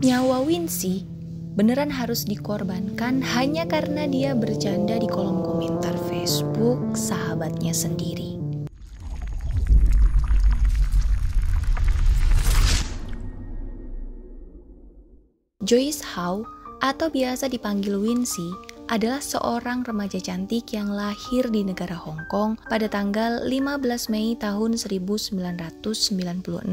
Nyawa Wincy beneran harus dikorbankan hanya karena dia bercanda di kolom komentar Facebook sahabatnya sendiri. Joyce Howe atau biasa dipanggil Wincy adalah seorang remaja cantik yang lahir di negara Hong Kong pada tanggal 15 Mei tahun 1996.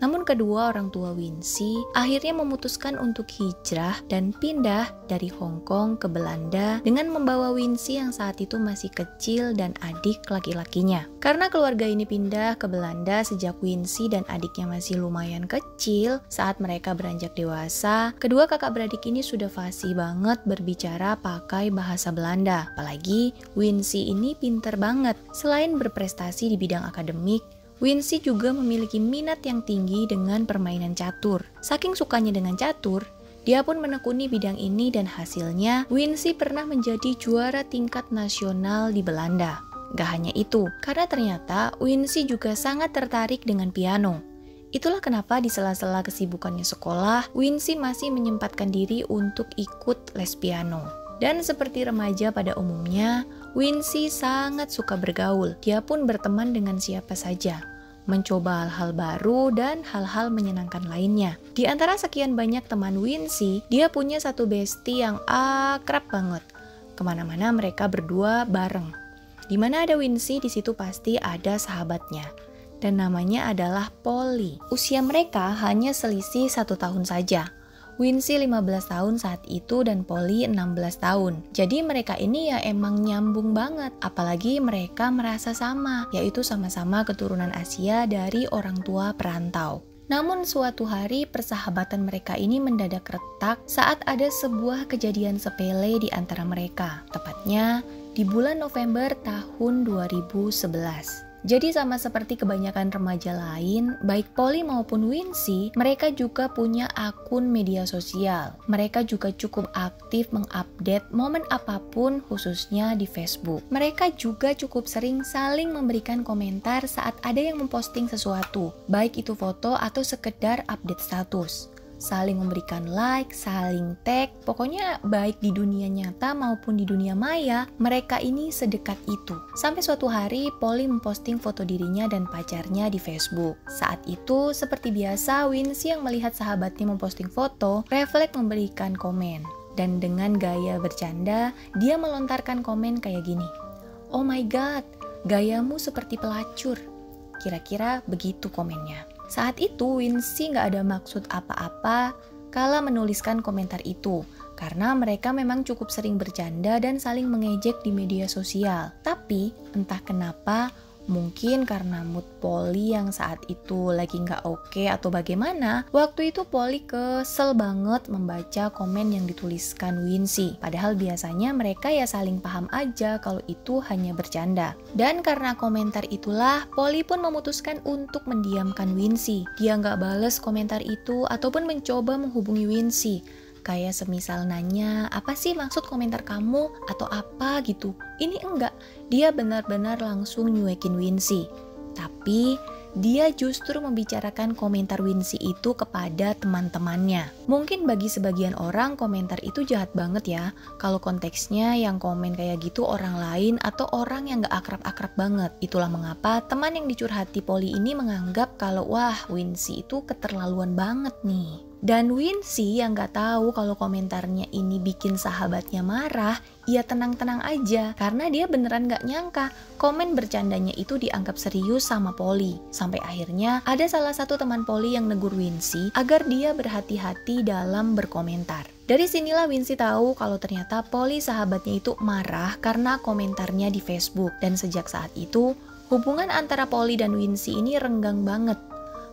Namun kedua orang tua Wincy akhirnya memutuskan untuk hijrah dan pindah dari Hong Kong ke Belanda dengan membawa Wincy yang saat itu masih kecil dan adik laki-lakinya. Karena keluarga ini pindah ke Belanda sejak Wincy dan adiknya masih lumayan kecil, saat mereka beranjak dewasa, kedua kakak beradik ini sudah fasih banget berbicara pakai bahasa Belanda. Apalagi Wincy ini pinter banget. Selain berprestasi di bidang akademik, Wincy juga memiliki minat yang tinggi dengan permainan catur. Saking sukanya dengan catur, dia pun menekuni bidang ini dan hasilnya Wincy pernah menjadi juara tingkat nasional di Belanda. Gak hanya itu, karena ternyata Wincy juga sangat tertarik dengan piano. Itulah kenapa di sela-sela kesibukannya sekolah, Wincy masih menyempatkan diri untuk ikut les piano. Dan seperti remaja pada umumnya, Wincy sangat suka bergaul. Dia pun berteman dengan siapa saja, mencoba hal-hal baru dan hal-hal menyenangkan lainnya. Di antara sekian banyak teman Wincy, dia punya satu bestie yang akrab banget. Kemana-mana mereka berdua bareng. Di mana ada Wincy, di situ pasti ada sahabatnya. Dan namanya adalah Polly. Usia mereka hanya selisih 1 tahun saja. Wincy 15 tahun saat itu dan Polly 16 tahun. Jadi mereka ini ya emang nyambung banget. Apalagi mereka merasa sama, yaitu sama-sama keturunan Asia dari orang tua perantau. Namun suatu hari persahabatan mereka ini mendadak retak saat ada sebuah kejadian sepele di antara mereka. Tepatnya di bulan November tahun 2011. Jadi sama seperti kebanyakan remaja lain, baik Polly maupun Wincy, mereka juga punya akun media sosial. Mereka juga cukup aktif mengupdate momen apapun khususnya di Facebook. Mereka juga cukup sering saling memberikan komentar saat ada yang memposting sesuatu, baik itu foto atau sekedar update status. Saling memberikan like, saling tag, pokoknya baik di dunia nyata maupun di dunia maya, mereka ini sedekat itu. Sampai suatu hari, Polly memposting foto dirinya dan pacarnya di Facebook. Saat itu, seperti biasa, Wincy yang melihat sahabatnya memposting foto, refleks memberikan komen. Dan dengan gaya bercanda, dia melontarkan komen kayak gini. "Oh my god, gayamu seperti pelacur." Kira-kira begitu komennya. Saat itu Wincy gak ada maksud apa-apa kala menuliskan komentar itu, karena mereka memang cukup sering bercanda dan saling mengejek di media sosial. Tapi entah kenapa, mungkin karena mood Polly yang saat itu lagi gak oke atau bagaimana, waktu itu Polly kesel banget membaca komen yang dituliskan Wincy. Padahal biasanya mereka ya saling paham aja kalau itu hanya bercanda. Dan karena komentar itulah, Polly pun memutuskan untuk mendiamkan Wincy. Dia gak bales komentar itu ataupun mencoba menghubungi Wincy. Kayak semisal nanya, apa sih maksud komentar kamu atau apa gitu. Ini enggak, dia benar-benar langsung nyuekin Wincy. Tapi dia justru membicarakan komentar Wincy itu kepada teman-temannya. Mungkin bagi sebagian orang komentar itu jahat banget ya, kalau konteksnya yang komen kayak gitu orang lain atau orang yang gak akrab-akrab banget. Itulah mengapa teman yang dicurhati Polly ini menganggap kalau wah Wincy itu keterlaluan banget nih. Dan Wincy yang gak tahu kalau komentarnya ini bikin sahabatnya marah, ia tenang-tenang aja karena dia beneran gak nyangka komen bercandanya itu dianggap serius sama Polly. Sampai akhirnya ada salah satu teman Polly yang negur Wincy agar dia berhati-hati dalam berkomentar. Dari sinilah Wincy tahu kalau ternyata Polly sahabatnya itu marah karena komentarnya di Facebook. Dan sejak saat itu, hubungan antara Polly dan Wincy ini renggang banget.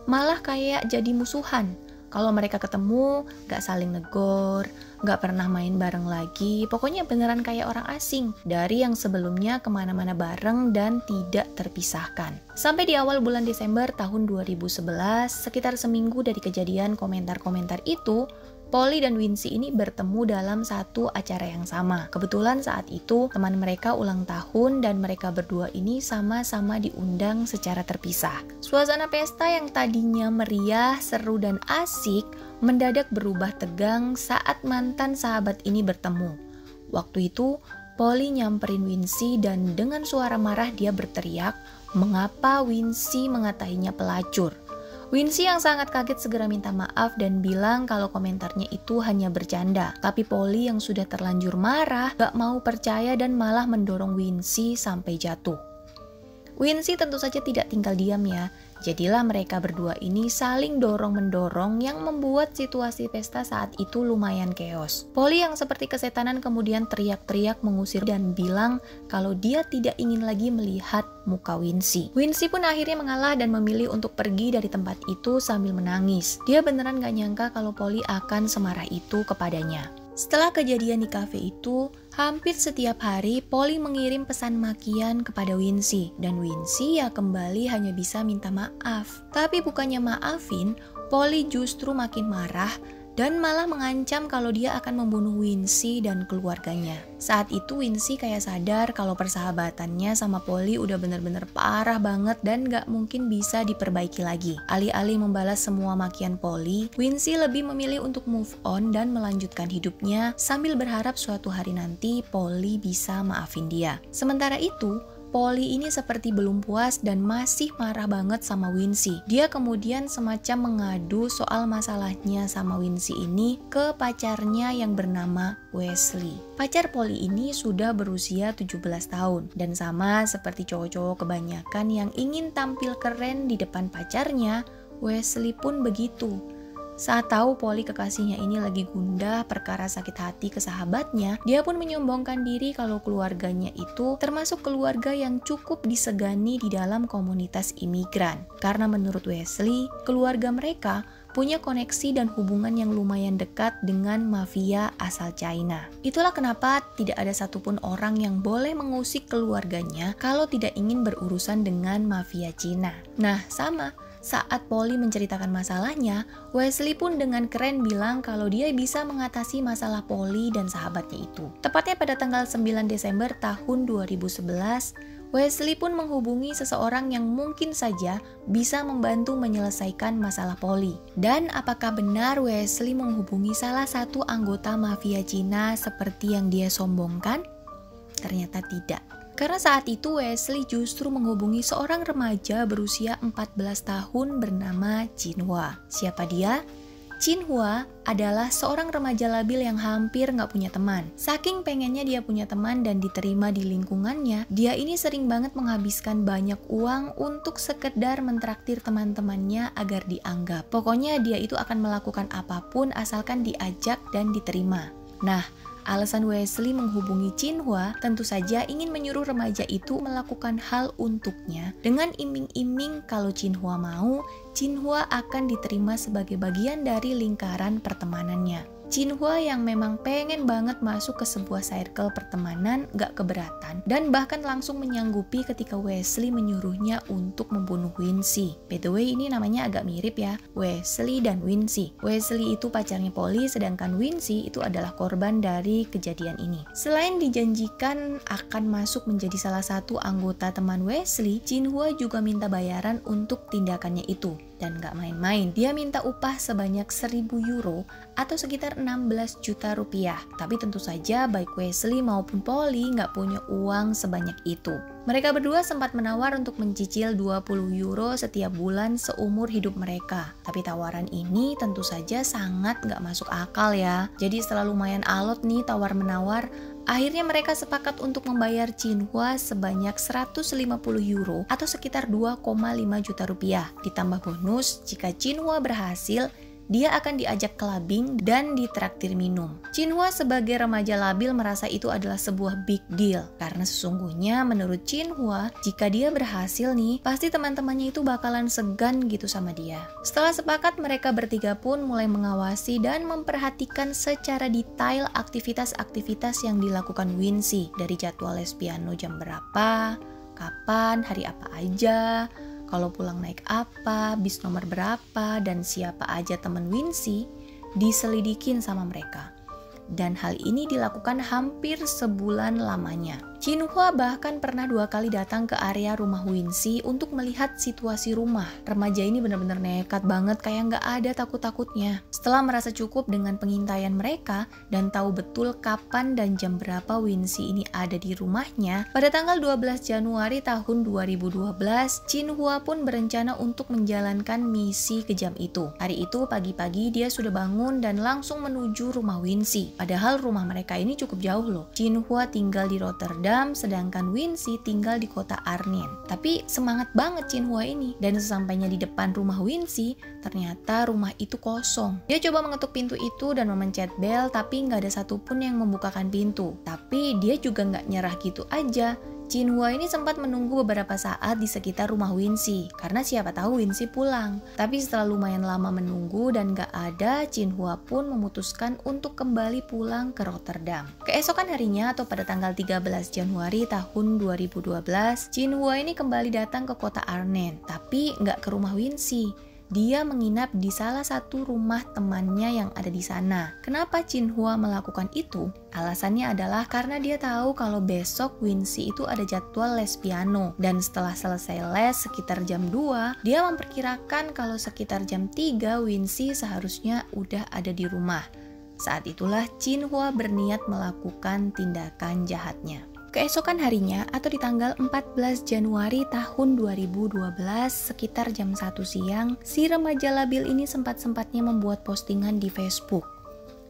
Malah kayak jadi musuhan. Kalau mereka ketemu, gak saling negor, gak pernah main bareng lagi, pokoknya beneran kayak orang asing. Dari yang sebelumnya kemana-mana bareng dan tidak terpisahkan. Sampai di awal bulan Desember tahun 2011, sekitar seminggu dari kejadian komentar-komentar itu, Polly dan Wincy ini bertemu dalam satu acara yang sama. Kebetulan saat itu teman mereka ulang tahun dan mereka berdua ini sama-sama diundang secara terpisah. Suasana pesta yang tadinya meriah, seru dan asik mendadak berubah tegang saat mantan sahabat ini bertemu. Waktu itu, Polly nyamperin Wincy dan dengan suara marah dia berteriak, mengapa Wincy mengatakannya pelacur. Wincy yang sangat kaget segera minta maaf dan bilang kalau komentarnya itu hanya bercanda. Tapi Polly yang sudah terlanjur marah gak mau percaya dan malah mendorong Wincy sampai jatuh. Wincy tentu saja tidak tinggal diam ya. Jadilah mereka berdua ini saling dorong-mendorong yang membuat situasi pesta saat itu lumayan chaos. Polly yang seperti kesetanan kemudian teriak-teriak mengusir dan bilang kalau dia tidak ingin lagi melihat muka Wincy. Wincy pun akhirnya mengalah dan memilih untuk pergi dari tempat itu sambil menangis. Dia beneran gak nyangka kalau Polly akan semarah itu kepadanya. Setelah kejadian di kafe itu, hampir setiap hari Polly mengirim pesan makian kepada Wincy dan Wincy ya kembali hanya bisa minta maaf. Tapi bukannya maafin, Polly justru makin marah dan malah mengancam kalau dia akan membunuh Wincy dan keluarganya. Saat itu Wincy kayak sadar kalau persahabatannya sama Polly udah bener-bener parah banget dan gak mungkin bisa diperbaiki lagi. Alih-alih membalas semua makian Polly, Wincy lebih memilih untuk move on dan melanjutkan hidupnya sambil berharap suatu hari nanti Polly bisa maafin dia. Sementara itu, Polly ini seperti belum puas dan masih marah banget sama Wincy. Dia kemudian semacam mengadu soal masalahnya sama Wincy ini ke pacarnya yang bernama Wesley. Pacar Polly ini sudah berusia 17 tahun dan sama seperti cowok-cowok kebanyakan yang ingin tampil keren di depan pacarnya, Wesley pun begitu. Saat tahu Polly kekasihnya ini lagi gundah perkara sakit hati ke sahabatnya, dia pun menyombongkan diri kalau keluarganya itu termasuk keluarga yang cukup disegani di dalam komunitas imigran. Karena menurut Wesley, keluarga mereka punya koneksi dan hubungan yang lumayan dekat dengan mafia asal China. Itulah kenapa tidak ada satupun orang yang boleh mengusik keluarganya kalau tidak ingin berurusan dengan mafia Cina. Nah, sama. Saat Polly menceritakan masalahnya, Wesley pun dengan keren bilang kalau dia bisa mengatasi masalah Polly dan sahabatnya itu. Tepatnya pada tanggal 9 Desember tahun 2011, Wesley pun menghubungi seseorang yang mungkin saja bisa membantu menyelesaikan masalah Polly. Dan apakah benar Wesley menghubungi salah satu anggota mafia Cina seperti yang dia sombongkan? Ternyata tidak. Karena saat itu Wesley justru menghubungi seorang remaja berusia 14 tahun bernama Jinhua. Siapa dia? Jinhua adalah seorang remaja labil yang hampir nggak punya teman. Saking pengennya dia punya teman dan diterima di lingkungannya, dia ini sering banget menghabiskan banyak uang untuk sekedar mentraktir teman-temannya agar dianggap. Pokoknya dia itu akan melakukan apapun asalkan diajak dan diterima. Nah, alasan Wesley menghubungi Jinhua tentu saja ingin menyuruh remaja itu melakukan hal untuknya dengan iming-iming kalau Jinhua mau, Jinhua akan diterima sebagai bagian dari lingkaran pertemanannya. Jinhua yang memang pengen banget masuk ke sebuah circle pertemanan gak keberatan dan bahkan langsung menyanggupi ketika Wesley menyuruhnya untuk membunuh Wincy. By the way, ini namanya agak mirip ya, Wesley dan Wincy. Wesley itu pacarnya Polly sedangkan Wincy itu adalah korban dari kejadian ini. Selain dijanjikan akan masuk menjadi salah satu anggota teman Wesley, Jinhua juga minta bayaran untuk tindakannya itu. Dan gak main-main, dia minta upah sebanyak 1.000 euro atau sekitar 16 juta rupiah. Tapi tentu saja baik Wesley maupun Polly gak punya uang sebanyak itu. Mereka berdua sempat menawar untuk mencicil 20 euro setiap bulan seumur hidup mereka. Tapi tawaran ini tentu saja sangat gak masuk akal ya. Jadi setelah lumayan alot nih tawar-menawar, akhirnya mereka sepakat untuk membayar Jinhua sebanyak 150 euro atau sekitar 2,5 juta rupiah. Ditambah bonus jika Jinhua berhasil, dia akan diajak clubbing dan ditraktir minum. Jinhua sebagai remaja labil merasa itu adalah sebuah big deal. Karena sesungguhnya menurut Jinhua, jika dia berhasil nih, pasti teman-temannya itu bakalan segan gitu sama dia. Setelah sepakat, mereka bertiga pun mulai mengawasi dan memperhatikan secara detail aktivitas-aktivitas yang dilakukan Wincy. Dari jadwal les piano jam berapa, kapan, hari apa aja, kalau pulang naik apa, bis nomor berapa, dan siapa aja temen Wincy, diselidikin sama mereka. Dan hal ini dilakukan hampir sebulan lamanya. Jinhua bahkan pernah 2 kali datang ke area rumah Wincy untuk melihat situasi rumah. Remaja ini benar-benar nekat banget, kayak nggak ada takut-takutnya. Setelah merasa cukup dengan pengintaian mereka dan tahu betul kapan dan jam berapa Wincy ini ada di rumahnya, pada tanggal 12 Januari tahun 2012, Jinhua pun berencana untuk menjalankan misi kejam itu. Hari itu pagi-pagi dia sudah bangun dan langsung menuju rumah Wincy. Padahal rumah mereka ini cukup jauh loh. Jinhua tinggal di Rotterdam, sedangkan Wincy tinggal di kota Arnhem. Tapi semangat banget Jinhua ini, dan sesampainya di depan rumah Wincy, ternyata rumah itu kosong. Dia coba mengetuk pintu itu dan memencet bel, tapi nggak ada satupun yang membukakan pintu. Tapi dia juga nggak nyerah gitu aja. Jinhua ini sempat menunggu beberapa saat di sekitar rumah Wincy, karena siapa tahu Wincy pulang. Tapi setelah lumayan lama menunggu dan gak ada, Jinhua pun memutuskan untuk kembali pulang ke Rotterdam. Keesokan harinya atau pada tanggal 13 Januari tahun 2012, Jinhua ini kembali datang ke kota Arnhem, tapi gak ke rumah Wincy. Dia menginap di salah satu rumah temannya yang ada di sana. Kenapa Jinhua melakukan itu? Alasannya adalah karena dia tahu kalau besok Wincy itu ada jadwal les piano. Dan setelah selesai les sekitar jam 2, dia memperkirakan kalau sekitar jam 3 Wincy seharusnya udah ada di rumah. Saat itulah Jinhua berniat melakukan tindakan jahatnya. Keesokan harinya atau di tanggal 14 Januari tahun 2012 sekitar jam 1 siang, si remaja labil ini sempat-sempatnya membuat postingan di Facebook.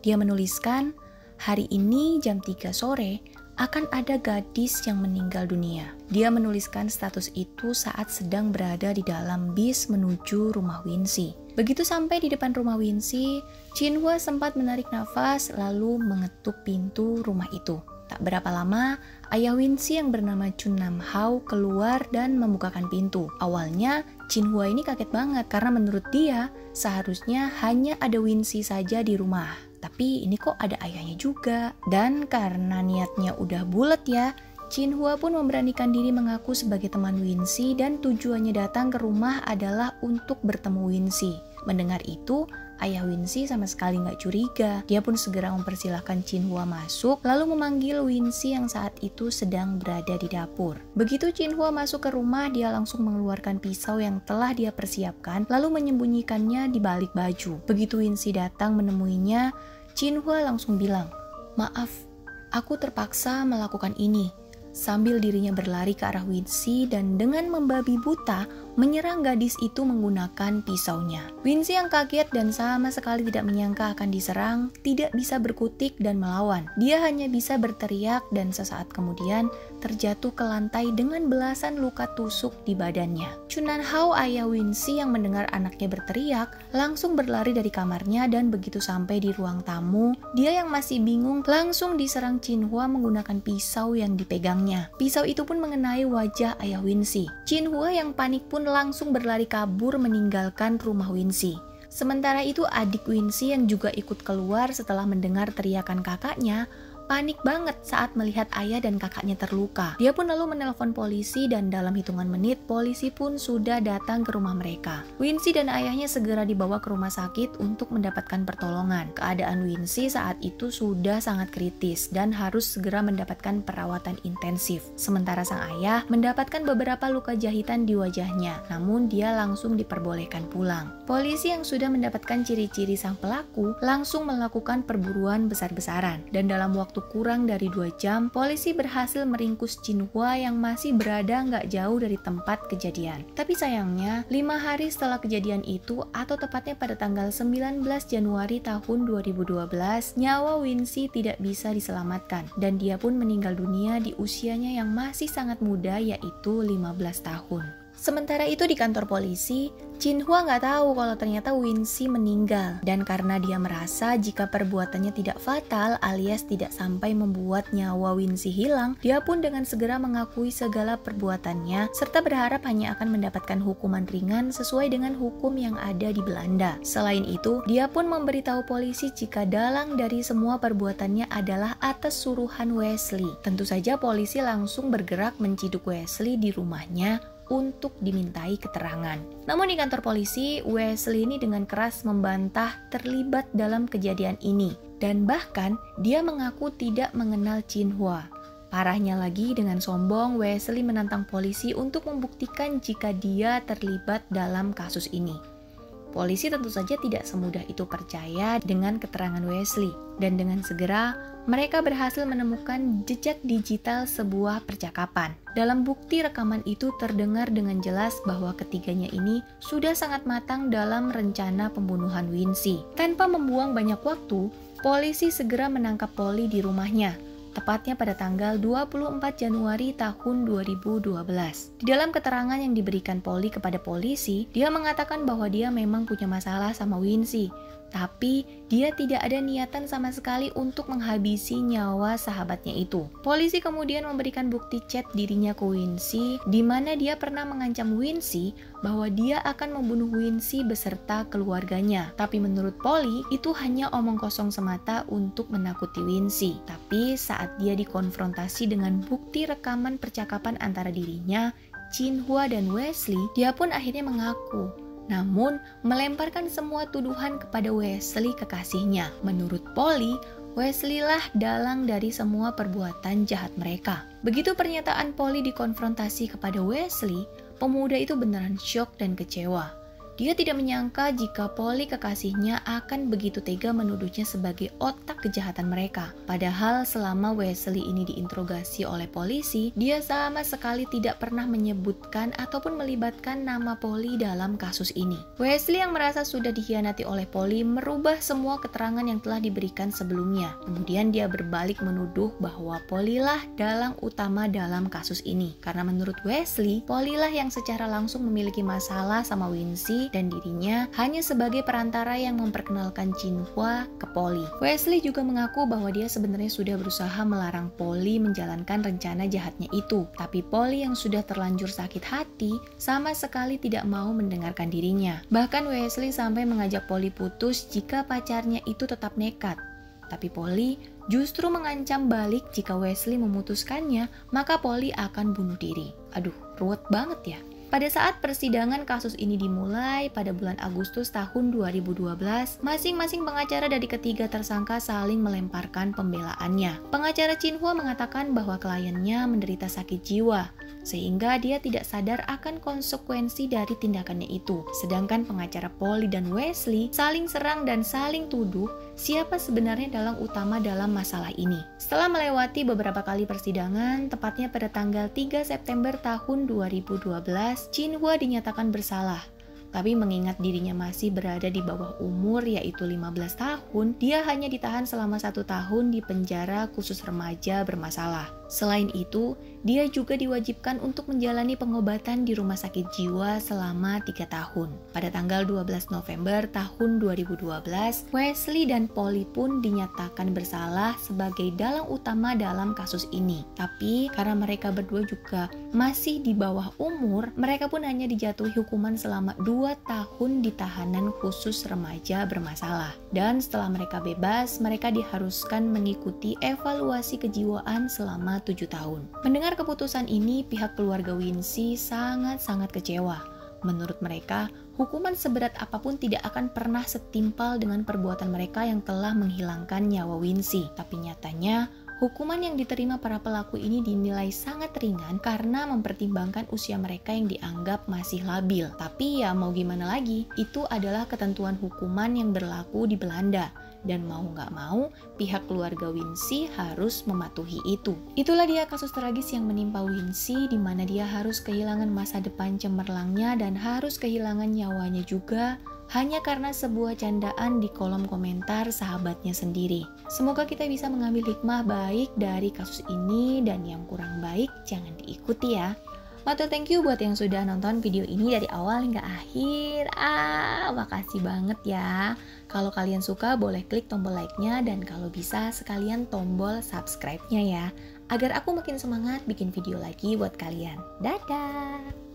Dia menuliskan, hari ini jam 3 sore akan ada gadis yang meninggal dunia. Dia menuliskan status itu saat sedang berada di dalam bis menuju rumah Wincy. Begitu sampai di depan rumah Wincy, Jinhua sempat menarik nafas lalu mengetuk pintu rumah itu. Tak berapa lama, ayah Wincy yang bernama Chun Nam Hao keluar dan membukakan pintu. Awalnya, Jinhua ini kaget banget karena menurut dia seharusnya hanya ada Wincy saja di rumah. Tapi ini kok ada ayahnya juga. Dan karena niatnya udah bulat ya, Jinhua pun memberanikan diri mengaku sebagai teman Wincy dan tujuannya datang ke rumah adalah untuk bertemu Wincy. Mendengar itu, ayah Wincy sama sekali nggak curiga. Dia pun segera mempersilahkan Jinhua masuk, lalu memanggil Wincy yang saat itu sedang berada di dapur. Begitu Jinhua masuk ke rumah, dia langsung mengeluarkan pisau yang telah dia persiapkan, lalu menyembunyikannya di balik baju. Begitu Wincy datang menemuinya, Jinhua langsung bilang, "Maaf, aku terpaksa melakukan ini." Sambil dirinya berlari ke arah Wincy dan dengan membabi buta menyerang gadis itu menggunakan pisaunya. Wincy yang kaget dan sama sekali tidak menyangka akan diserang, tidak bisa berkutik dan melawan. Dia hanya bisa berteriak dan sesaat kemudian terjatuh ke lantai dengan belasan luka tusuk di badannya. Chun Nam Hao, ayah Wincy yang mendengar anaknya berteriak, langsung berlari dari kamarnya dan begitu sampai di ruang tamu, dia yang masih bingung langsung diserang Jinhua menggunakan pisau yang dipegangnya. Pisau itu pun mengenai wajah ayah Wincy. Jinhua yang panik pun langsung berlari kabur meninggalkan rumah Wincy. Sementara itu adik Wincy yang juga ikut keluar setelah mendengar teriakan kakaknya, panik banget saat melihat ayah dan kakaknya terluka. Dia pun lalu menelpon polisi dan dalam hitungan menit polisi pun sudah datang ke rumah mereka. Wincy dan ayahnya segera dibawa ke rumah sakit untuk mendapatkan pertolongan. Keadaan Wincy saat itu sudah sangat kritis dan harus segera mendapatkan perawatan intensif. Sementara sang ayah mendapatkan beberapa luka jahitan di wajahnya, namun dia langsung diperbolehkan pulang. Polisi yang sudah mendapatkan ciri-ciri sang pelaku langsung melakukan perburuan besar-besaran dan dalam waktu kurang dari 2 jam, polisi berhasil meringkus Jinhua yang masih berada nggak jauh dari tempat kejadian. Tapi sayangnya, 5 hari setelah kejadian itu, atau tepatnya pada tanggal 19 Januari tahun 2012, nyawa Wincy tidak bisa diselamatkan, dan dia pun meninggal dunia di usianya yang masih sangat muda, yaitu 15 tahun. Sementara itu di kantor polisi, Jinhua nggak tahu kalau ternyata Wincy meninggal. Dan karena dia merasa jika perbuatannya tidak fatal alias tidak sampai membuat nyawa Wincy hilang, dia pun dengan segera mengakui segala perbuatannya serta berharap hanya akan mendapatkan hukuman ringan sesuai dengan hukum yang ada di Belanda. Selain itu, dia pun memberitahu polisi jika dalang dari semua perbuatannya adalah atas suruhan Wesley. Tentu saja polisi langsung bergerak menciduk Wesley di rumahnya untuk dimintai keterangan. Namun di kantor polisi, Wesley ini dengan keras membantah terlibat dalam kejadian ini dan bahkan dia mengaku tidak mengenal Jinhua. Parahnya lagi, dengan sombong, Wesley menantang polisi untuk membuktikan jika dia terlibat dalam kasus ini. Polisi tentu saja tidak semudah itu percaya dengan keterangan Wesley, dan dengan segera mereka berhasil menemukan jejak digital sebuah percakapan. Dalam bukti rekaman itu terdengar dengan jelas bahwa ketiganya ini sudah sangat matang dalam rencana pembunuhan Wincy. Tanpa membuang banyak waktu, polisi segera menangkap Polly di rumahnya, tepatnya pada tanggal 24 Januari tahun 2012. Di dalam keterangan yang diberikan Polly kepada polisi, dia mengatakan bahwa dia memang punya masalah sama Wincy, tapi dia tidak ada niatan sama sekali untuk menghabisi nyawa sahabatnya itu. Polisi kemudian memberikan bukti chat dirinya ke Wincy, di mana dia pernah mengancam Wincy bahwa dia akan membunuh Wincy beserta keluarganya. Tapi menurut Polly, itu hanya omong kosong semata untuk menakuti Wincy. Tapi saat dia dikonfrontasi dengan bukti rekaman percakapan antara dirinya, Jinhwa dan Wesley, dia pun akhirnya mengaku, namun melemparkan semua tuduhan kepada Wesley kekasihnya. Menurut Polly, Wesley lah dalang dari semua perbuatan jahat mereka. Begitu pernyataan Polly dikonfrontasi kepada Wesley, pemuda itu beneran syok dan kecewa. Dia tidak menyangka jika Polly kekasihnya akan begitu tega menuduhnya sebagai otak kejahatan mereka. Padahal selama Wesley ini diinterogasi oleh polisi, dia sama sekali tidak pernah menyebutkan ataupun melibatkan nama Polly dalam kasus ini. Wesley yang merasa sudah dikhianati oleh Polly merubah semua keterangan yang telah diberikan sebelumnya. Kemudian dia berbalik menuduh bahwa Polly lah dalang utama dalam kasus ini. Karena menurut Wesley, Polly lah yang secara langsung memiliki masalah sama Wincy dan dirinya hanya sebagai perantara yang memperkenalkan Jinhwa ke Polly. Wesley juga mengaku bahwa dia sebenarnya sudah berusaha melarang Polly menjalankan rencana jahatnya itu, tapi Polly yang sudah terlanjur sakit hati sama sekali tidak mau mendengarkan dirinya. Bahkan Wesley sampai mengajak Polly putus jika pacarnya itu tetap nekat. Tapi Polly justru mengancam balik jika Wesley memutuskannya, maka Polly akan bunuh diri. Aduh, ruwet banget ya. Pada saat persidangan kasus ini dimulai pada bulan Agustus tahun 2012, masing-masing pengacara dari ketiga tersangka saling melemparkan pembelaannya. Pengacara Jinhwa mengatakan bahwa kliennya menderita sakit jiwa, sehingga dia tidak sadar akan konsekuensi dari tindakannya itu. Sedangkan pengacara Polly dan Wesley saling serang dan saling tuduh siapa sebenarnya dalang utama dalam masalah ini. Setelah melewati beberapa kali persidangan, tepatnya pada tanggal 3 September tahun 2012, Jinhwa dinyatakan bersalah. Tapi mengingat dirinya masih berada di bawah umur yaitu 15 tahun, dia hanya ditahan selama 1 tahun di penjara khusus remaja bermasalah. Selain itu, dia juga diwajibkan untuk menjalani pengobatan di rumah sakit jiwa selama 3 tahun. Pada tanggal 12 November tahun 2012, Wesley dan Polly pun dinyatakan bersalah sebagai dalang utama dalam kasus ini. Tapi karena mereka berdua juga masih di bawah umur, mereka pun hanya dijatuhi hukuman selama 2 tahun di tahanan khusus remaja bermasalah. Dan setelah mereka bebas, mereka diharuskan mengikuti evaluasi kejiwaan selama 7 tahun. Mendengar keputusan ini, pihak keluarga Wincy sangat-sangat kecewa. Menurut mereka, hukuman seberat apapun tidak akan pernah setimpal dengan perbuatan mereka yang telah menghilangkan nyawa Wincy. Tapi nyatanya, hukuman yang diterima para pelaku ini dinilai sangat ringan karena mempertimbangkan usia mereka yang dianggap masih labil. Tapi ya mau gimana lagi, itu adalah ketentuan hukuman yang berlaku di Belanda. Dan mau nggak mau, pihak keluarga Wincy harus mematuhi itu. Itulah dia kasus tragis yang menimpa Wincy, di mana dia harus kehilangan masa depan cemerlangnya dan harus kehilangan nyawanya juga, hanya karena sebuah candaan di kolom komentar sahabatnya sendiri. Semoga kita bisa mengambil hikmah baik dari kasus ini, dan yang kurang baik jangan diikuti ya. Matur thank you buat yang sudah nonton video ini dari awal hingga akhir. Makasih banget ya. Kalau kalian suka boleh klik tombol like-nya, dan kalau bisa sekalian tombol subscribe-nya ya, agar aku makin semangat bikin video lagi buat kalian. Dadah!